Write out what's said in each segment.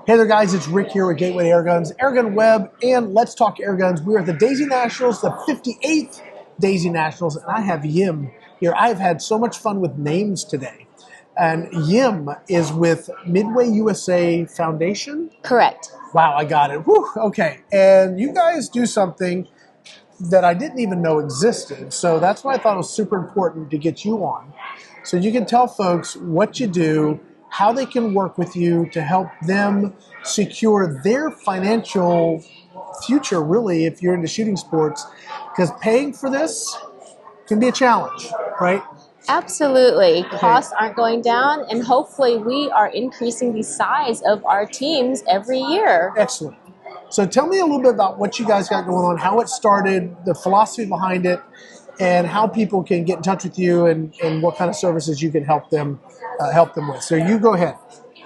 Hey there guys, it's Rick here with Gateway Airguns, AirgunWeb, and Let's Talk Airguns. We're at the Daisy Nationals, the 58th Daisy Nationals, and I have Yim here. I've had so much fun with names today. And Yim is with Midway USA Foundation? Correct. Wow, I got it. Whew, okay. And you guys do something that I didn't even know existed. So that's why I thought it was super important to get you on. So you can tell folks what you do, how they can work with you to help them secure their financial future, really, if you're into shooting sports, because paying for this can be a challenge, right? Absolutely. Costs aren't going down, and hopefully we are increasing the size of our teams every year. Excellent. So tell me a little bit about what you guys got going on, how it started, the philosophy behind it, and how people can get in touch with you and what kind of services you can help them with. So you go ahead.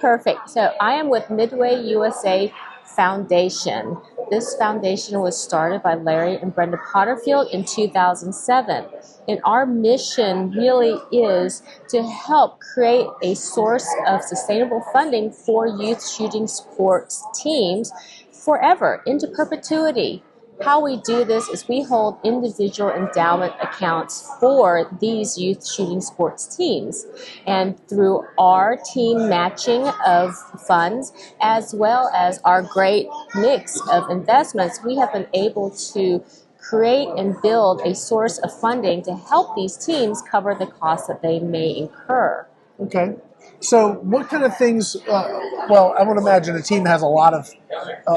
Perfect. So I am with Midway USA Foundation. This foundation was started by Larry and Brenda Potterfield in 2007. And our mission really is to help create a source of sustainable funding for youth shooting sports teams forever, into perpetuity. How we do this is we hold individual endowment accounts for these youth shooting sports teams. And through our team matching of funds, as well as our great mix of investments, we have been able to create and build a source of funding to help these teams cover the costs that they may incur. Okay. So what kind of things, well, I would imagine a team has a lot of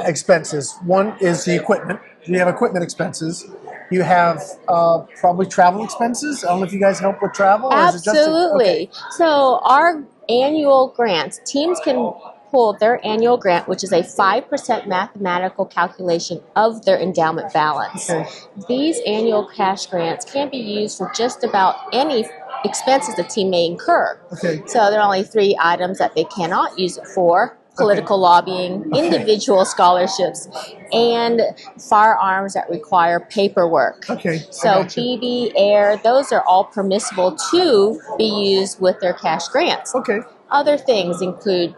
expenses. One is the equipment. You have equipment expenses. You have probably travel expenses. I don't know if you guys help with travel. Or Absolutely. Is it just So our annual grants, teams can pull their annual grant, which is a 5% mathematical calculation of their endowment balance. Okay. These annual cash grants can be used for just about any expenses the team may incur. Okay. So there are only 3 items that they cannot use it for: political lobbying, individual scholarships, and firearms that require paperwork. Okay. So BB, air, those are all permissible to be used with their cash grants. Okay. Other things include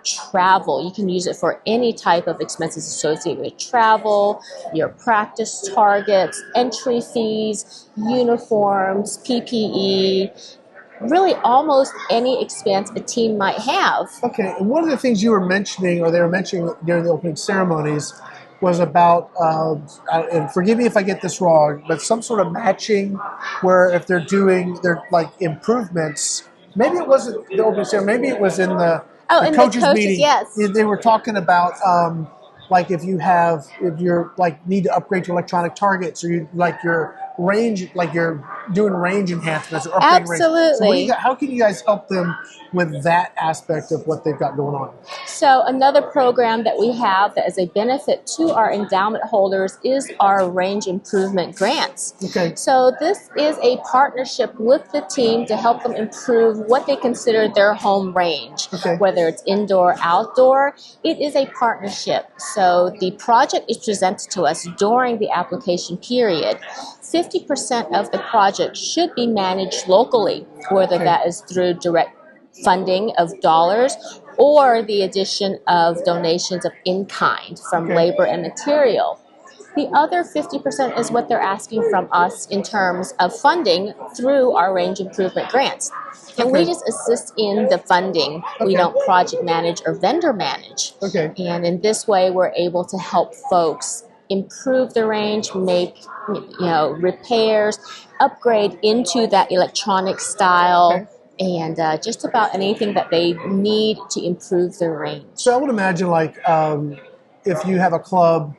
travel. You can use it for any type of expenses associated with travel, your practice targets, entry fees, uniforms, PPE, really almost any expense a team might have. Okay. And one of the things you were mentioning, or they were mentioning during the opening ceremonies, was about, and forgive me if I get this wrong, but some sort of matching where if they're doing their like improvements, maybe it wasn't the opening ceremony, maybe it was in the coaches meeting. Yes. They were talking about like if you're like need to upgrade your electronic targets, or you like your range, like you're doing range enhancements or upgrading Absolutely. range. So how can you guys help them with that aspect of what they've got going on? So another program that we have that is a benefit to our endowment holders is our range improvement grants. Okay. So this is a partnership with the team to help them improve what they consider their home range, Okay. whether it's indoor, outdoor. It is a partnership. So the project is presented to us during the application period. 50% of the project should be managed locally, whether that is through direct funding of dollars or the addition of donations of in-kind from labor and material. The other 50% is what they're asking from us in terms of funding through our range improvement grants. And we just assist in the funding. We don't project manage or vendor manage. Okay. And in this way, we're able to help folks improve the range, make repairs, upgrade into that electronic style, and just about anything that they need to improve their range. So I would imagine like if you have a club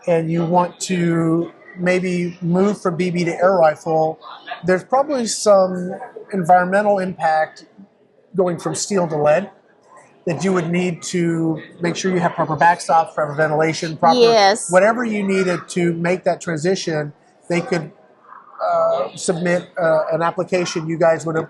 and you want to maybe move from BB to air rifle, there's probably some environmental impact going from steel to lead that you would need to make sure you have proper backstops, proper ventilation, proper whatever you needed to make that transition. They could submit an application. You guys would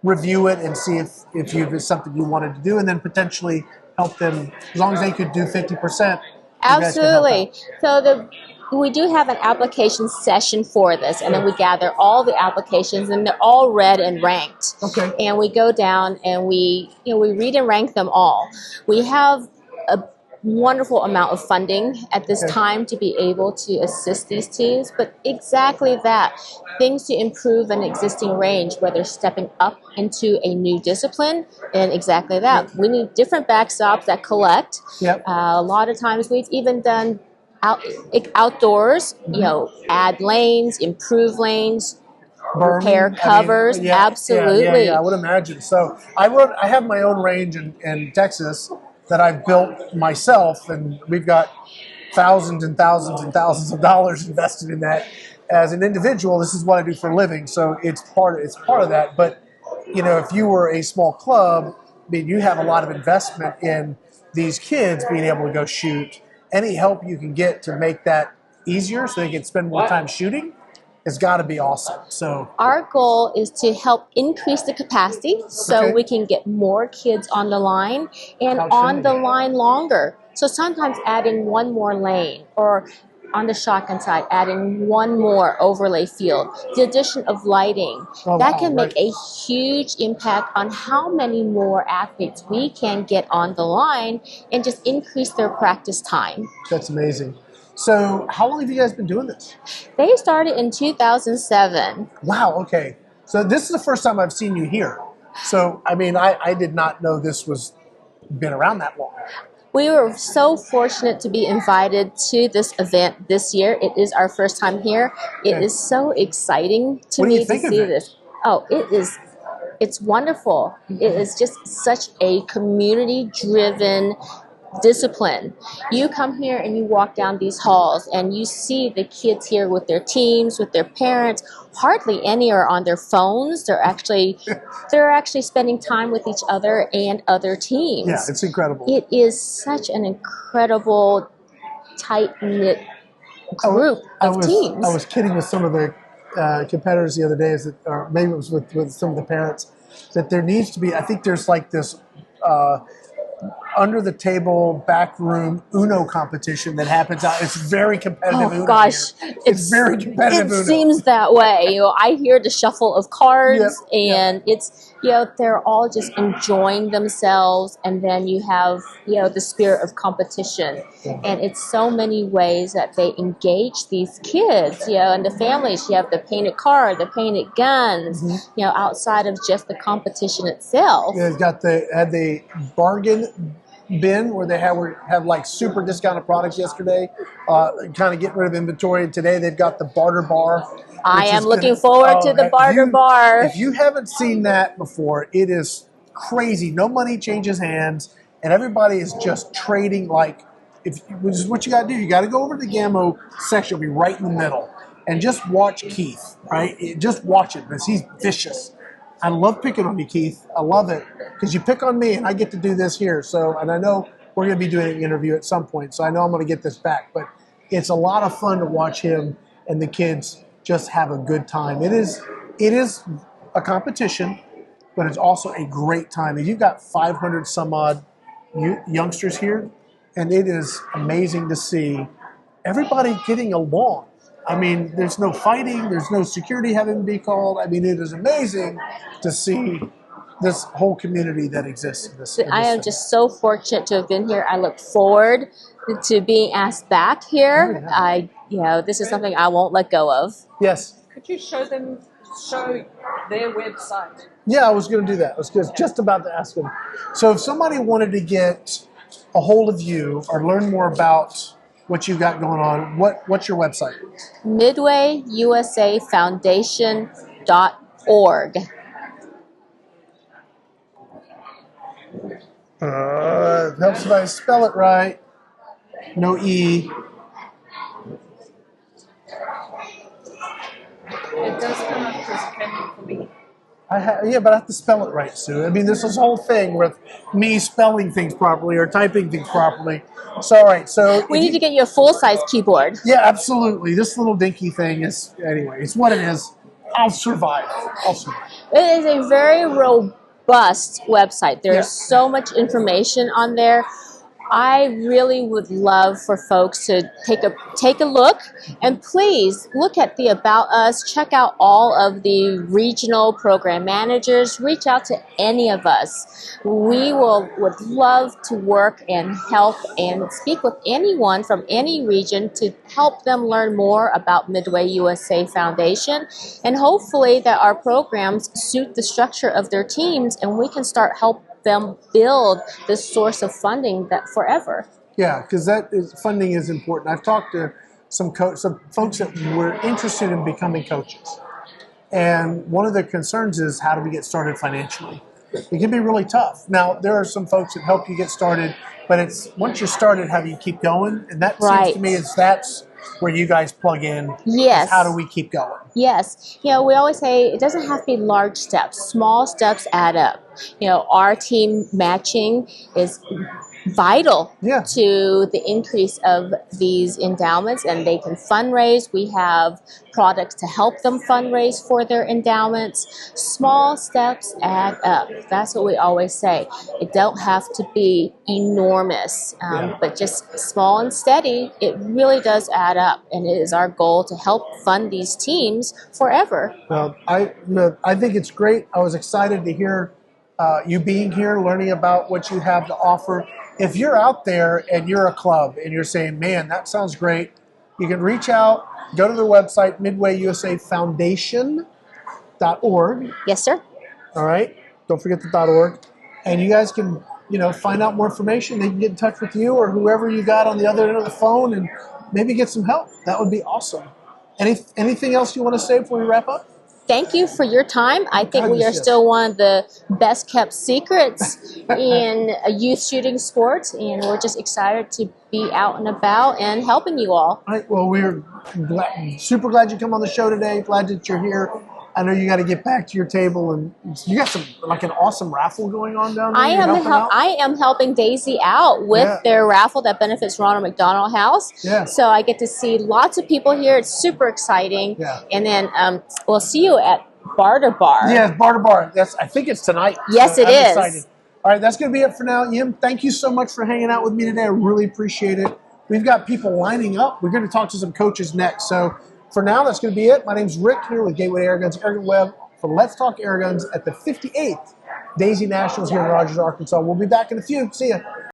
review it and see if it's something you wanted to do, and then potentially help them as long as they could do 50%. Absolutely. So we do have an application session for this, and then we gather all the applications, and they're all read and ranked. Okay. And we go down and we read and rank them all. We have a wonderful amount of funding at this Okay. time to be able to assist these teams, but exactly that, things to improve an existing range, whether stepping up into a new discipline, and exactly that. Yep. We need different backstops that collect. Yep. A lot of times we've even done outdoors, add lanes, improve lanes, repair covers. Absolutely. I would imagine. So I have my own range in Texas that I've built myself, and we've got thousands and thousands and thousands of dollars invested in that. As an individual, this is what I do for a living, so it's part of that. But if you were a small club, I mean, you have a lot of investment in these kids being able to go shoot. Any help you can get to make that easier so they can spend more time shooting has got to be awesome. So our goal is to help increase the capacity so we can get more kids on the line and on the line longer. So sometimes adding one more lane, or on the shotgun side, adding one more overlay field, the addition of lighting, that can make a huge impact on how many more athletes we can get on the line and just increase their practice time. That's amazing. So how long have you guys been doing this? They started in 2007. Wow, okay. So this is the first time I've seen you here. So, I mean, I did not know this was been around that long. We were so fortunate to be invited to this event this year. It is our first time here. It is so exciting to me to see this. Oh, it's wonderful. It is just such a community-driven discipline. You come here and you walk down these halls and you see the kids here with their teams, with their parents. Hardly any are on their phones. They're actually spending time with each other and other teams. Yeah, it's incredible. It is such an incredible tight-knit group of teams. I was kidding with some of the competitors the other day, or maybe it was with some of the parents, that there needs to be, I think there's like this under the table backroom Uno competition that happens out. It's very competitive. Oh gosh, it's very competitive. It seems that way. I hear the shuffle of cards, and it's they're all just enjoying themselves, and then you have the spirit of competition, and it's so many ways that they engage these kids, and the families. You have the painted card, the painted guns, outside of just the competition itself. Yeah, had the bargain bin where they have like super discounted products yesterday, kind of getting rid of inventory, and today they've got the barter bar. I am looking forward to the barter bar. If you haven't seen that before, it is crazy. No money changes hands, and everybody is just trading which is what you got to do. You got to go over to the Gammo section, be right in the middle, and just watch Keith, right? Just watch it, because he's vicious. I love picking on you, Keith. I love it, because you pick on me, and I get to do this here. So, and I know we're going to be doing an interview at some point, so I know I'm going to get this back. But it's a lot of fun to watch him and the kids just have a good time. It is a competition, but it's also a great time. And you've got 500 some odd youngsters here, and it is amazing to see everybody getting along. I mean, there's no fighting, there's no security having to be called. I mean, it is amazing to see this whole community that exists in this. I am just so fortunate to have been here. I look forward to being asked back here. This is something I won't let go of. Yes. Could you show their website? Yeah, I was going to do that. I was just about to ask them. So if somebody wanted to get a hold of you or learn more about what you got going on, what's your website? Midway USA Foundation.org. It helps if I spell it right. No E. It does come up because it came up for me. But I have to spell it right, Sue. I mean, this is whole thing with me spelling things properly or typing things properly. So, all right. So we need to get you a full-size keyboard. Yeah, absolutely. This little dinky thing is, anyway, it's what it is. I'll survive. It is a very robust website. There's so much information on there. I really would love for folks to take a look, and please look at the About Us. Check out all of the regional program managers. Reach out to any of us. We would love to work and help and speak with anyone from any region to help them learn more about Midway USA Foundation, and hopefully that our programs suit the structure of their teams and we can start help them build this source of funding that forever. Yeah, because funding is important. I've talked to some folks that were interested in becoming coaches, and one of the concerns is how do we get started financially? It can be really tough. Now there are some folks that help you get started, but it's once you're started, how do you keep going? And that seems to me that's where you guys plug in. Yes. How do we keep going? Yes. You know, we always say it doesn't have to be large steps. Small steps add up. You know, our team matching is vital to the increase of these endowments, and they can fundraise. We have products to help them fundraise for their endowments. Small steps add up. That's what we always say. It don't have to be enormous, but just small and steady. It really does add up, and it is our goal to help fund these teams forever. Well, I think it's great. I was excited to hear you being here, learning about what you have to offer. If you're out there and you're a club and you're saying, man, that sounds great, you can reach out, go to their website, midwayusafoundation.org. Yes, sir. All right. Don't forget the .org. And you guys can, find out more information. They can get in touch with you or whoever you got on the other end of the phone and maybe get some help. That would be awesome. Anything else you want to say before we wrap up? Thank you for your time. I think we are still one of the best kept secrets in youth shooting sports, and we're just excited to be out and about and helping you all. All right. Well, we're super glad you come on the show today. Glad that you're here. I know you got to get back to your table, and you got an awesome raffle going on down there. I am helping Daisy out with their raffle that benefits Ronald McDonald House. Yeah. So I get to see lots of people here. It's super exciting. Yeah. And then we'll see you at Bar to Bar. Yeah, Bar to Bar. I think it's tonight. Yes, so I'm excited. All right, that's going to be it for now. Yim, thank you so much for hanging out with me today. I really appreciate it. We've got people lining up. We're going to talk to some coaches next. So for now, that's going to be it. My name's Rick here with Gateway Airguns, AirgunWeb for Let's Talk Airguns at the 58th Daisy Nationals here in Rogers, Arkansas. We'll be back in a few. See ya.